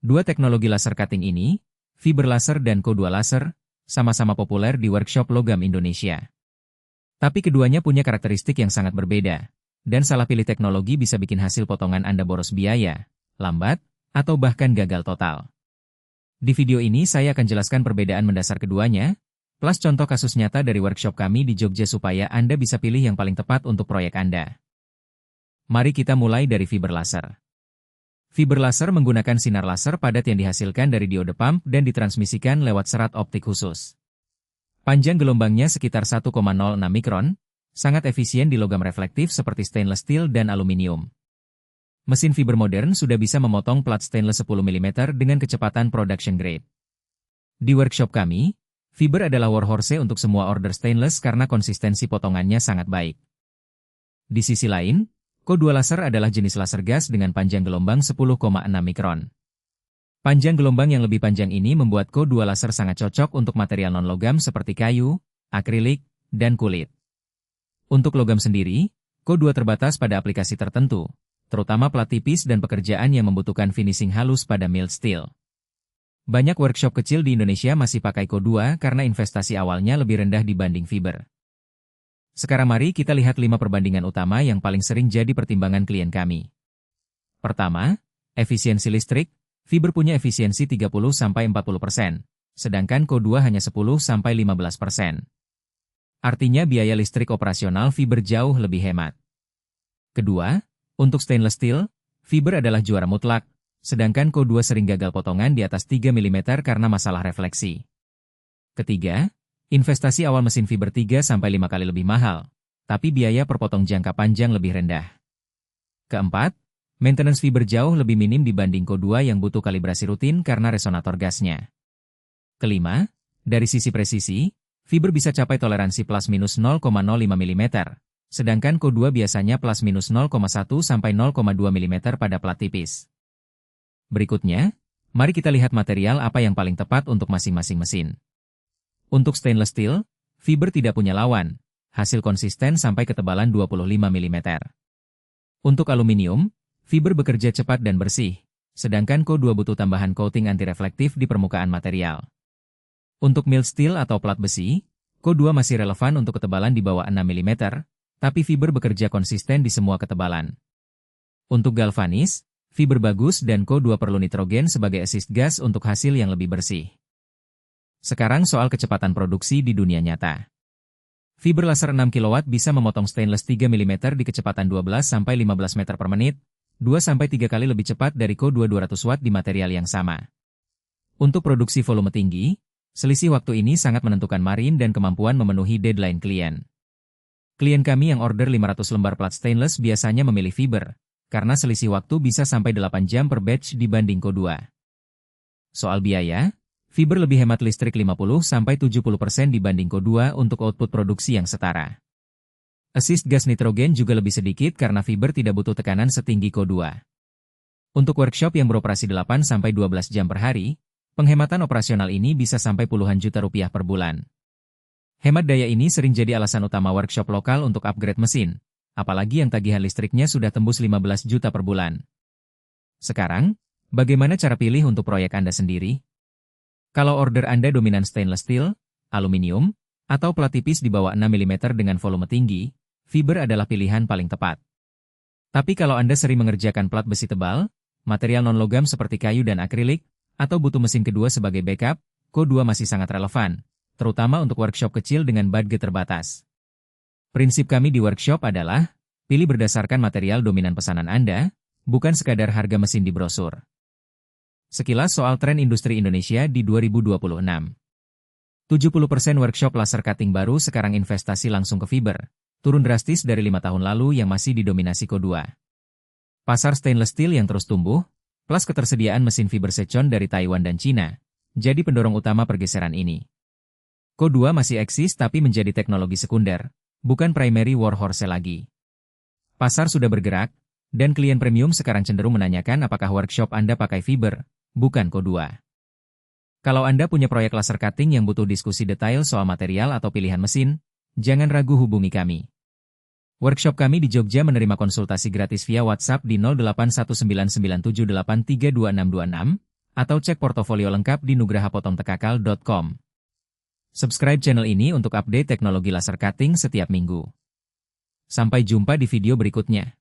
Dua teknologi laser cutting ini, fiber laser dan Co2 laser, sama-sama populer di workshop logam Indonesia. Tapi keduanya punya karakteristik yang sangat berbeda, dan salah pilih teknologi bisa bikin hasil potongan Anda boros biaya, lambat, atau bahkan gagal total. Di video ini saya akan jelaskan perbedaan mendasar keduanya, plus contoh kasus nyata dari workshop kami di Jogja supaya Anda bisa pilih yang paling tepat untuk proyek Anda. Mari kita mulai dari fiber laser. Fiber laser menggunakan sinar laser padat yang dihasilkan dari diode pump dan ditransmisikan lewat serat optik khusus. Panjang gelombangnya sekitar 1,06 mikron, sangat efisien di logam reflektif seperti stainless steel dan aluminium. Mesin fiber modern sudah bisa memotong plat stainless 10 mm dengan kecepatan production grade. Di workshop kami, fiber adalah workhorse untuk semua order stainless karena konsistensi potongannya sangat baik. Di sisi lain, Co2 laser adalah jenis laser gas dengan panjang gelombang 10,6 mikron. Panjang gelombang yang lebih panjang ini membuat Co2 laser sangat cocok untuk material non-logam seperti kayu, akrilik, dan kulit. Untuk logam sendiri, Co2 terbatas pada aplikasi tertentu, terutama plat tipis dan pekerjaan yang membutuhkan finishing halus pada mild steel. Banyak workshop kecil di Indonesia masih pakai Co2 karena investasi awalnya lebih rendah dibanding fiber. Sekarang mari kita lihat 5 perbandingan utama yang paling sering jadi pertimbangan klien kami. Pertama, efisiensi listrik. Fiber punya efisiensi 30-40%, sedangkan Co2 hanya 10-15%. Artinya biaya listrik operasional fiber jauh lebih hemat. Kedua, untuk stainless steel, fiber adalah juara mutlak, sedangkan Co2 sering gagal potongan di atas 3 mm karena masalah refleksi. Ketiga, investasi awal mesin fiber 3-5 kali lebih mahal, tapi biaya per potong jangka panjang lebih rendah. Keempat, maintenance fiber jauh lebih minim dibanding Co2 yang butuh kalibrasi rutin karena resonator gasnya. Kelima, dari sisi presisi, fiber bisa capai toleransi plus-minus 0,05 mm, sedangkan Co2 biasanya plus-minus 0,1-0,2 mm pada plat tipis. Berikutnya, mari kita lihat material apa yang paling tepat untuk masing-masing mesin. Untuk stainless steel, fiber tidak punya lawan, hasil konsisten sampai ketebalan 25 mm. Untuk aluminium, fiber bekerja cepat dan bersih, sedangkan Co2 butuh tambahan coating anti-reflektif di permukaan material. Untuk mild steel atau plat besi, Co2 masih relevan untuk ketebalan di bawah 6 mm, tapi fiber bekerja konsisten di semua ketebalan. Untuk galvanis, fiber bagus dan Co2 perlu nitrogen sebagai assist gas untuk hasil yang lebih bersih. Sekarang soal kecepatan produksi di dunia nyata. Fiber laser 6 kW bisa memotong stainless 3 mm di kecepatan 12-15 meter per menit, 2-3 kali lebih cepat dari Co2 200 watt di material yang sama. Untuk produksi volume tinggi, selisih waktu ini sangat menentukan margin dan kemampuan memenuhi deadline klien. Klien kami yang order 500 lembar plat stainless biasanya memilih fiber, karena selisih waktu bisa sampai 8 jam per batch dibanding Co2. Soal biaya, fiber lebih hemat listrik 50-70% dibanding Co2 untuk output produksi yang setara. Assist gas nitrogen juga lebih sedikit karena fiber tidak butuh tekanan setinggi Co2. Untuk workshop yang beroperasi 8-12 jam per hari, penghematan operasional ini bisa sampai puluhan juta rupiah per bulan. Hemat daya ini sering jadi alasan utama workshop lokal untuk upgrade mesin, apalagi yang tagihan listriknya sudah tembus 15 juta per bulan. Sekarang, bagaimana cara pilih untuk proyek Anda sendiri? Kalau order Anda dominan stainless steel, aluminium, atau plat tipis di bawah 6 mm dengan volume tinggi, fiber adalah pilihan paling tepat. Tapi kalau Anda sering mengerjakan plat besi tebal, material non-logam seperti kayu dan akrilik, atau butuh mesin kedua sebagai backup, Co2 masih sangat relevan, terutama untuk workshop kecil dengan budget terbatas. Prinsip kami di workshop adalah, pilih berdasarkan material dominan pesanan Anda, bukan sekadar harga mesin di brosur. Sekilas soal tren industri Indonesia di 2026. 70% workshop laser cutting baru sekarang investasi langsung ke fiber, turun drastis dari 5 tahun lalu yang masih didominasi Co2. Pasar stainless steel yang terus tumbuh, plus ketersediaan mesin fiber secon dari Taiwan dan Cina, jadi pendorong utama pergeseran ini. Co2 masih eksis tapi menjadi teknologi sekunder, bukan primary workhorse lagi. Pasar sudah bergerak, dan klien premium sekarang cenderung menanyakan apakah workshop Anda pakai fiber, bukan Co2. Kalau Anda punya proyek laser cutting yang butuh diskusi detail soal material atau pilihan mesin, jangan ragu hubungi kami. Workshop kami di Jogja menerima konsultasi gratis via WhatsApp di 081997832626 Atau cek portofolio lengkap di nugrahapotongtekakal.com. Subscribe channel ini untuk update teknologi laser cutting setiap minggu. Sampai jumpa di video berikutnya.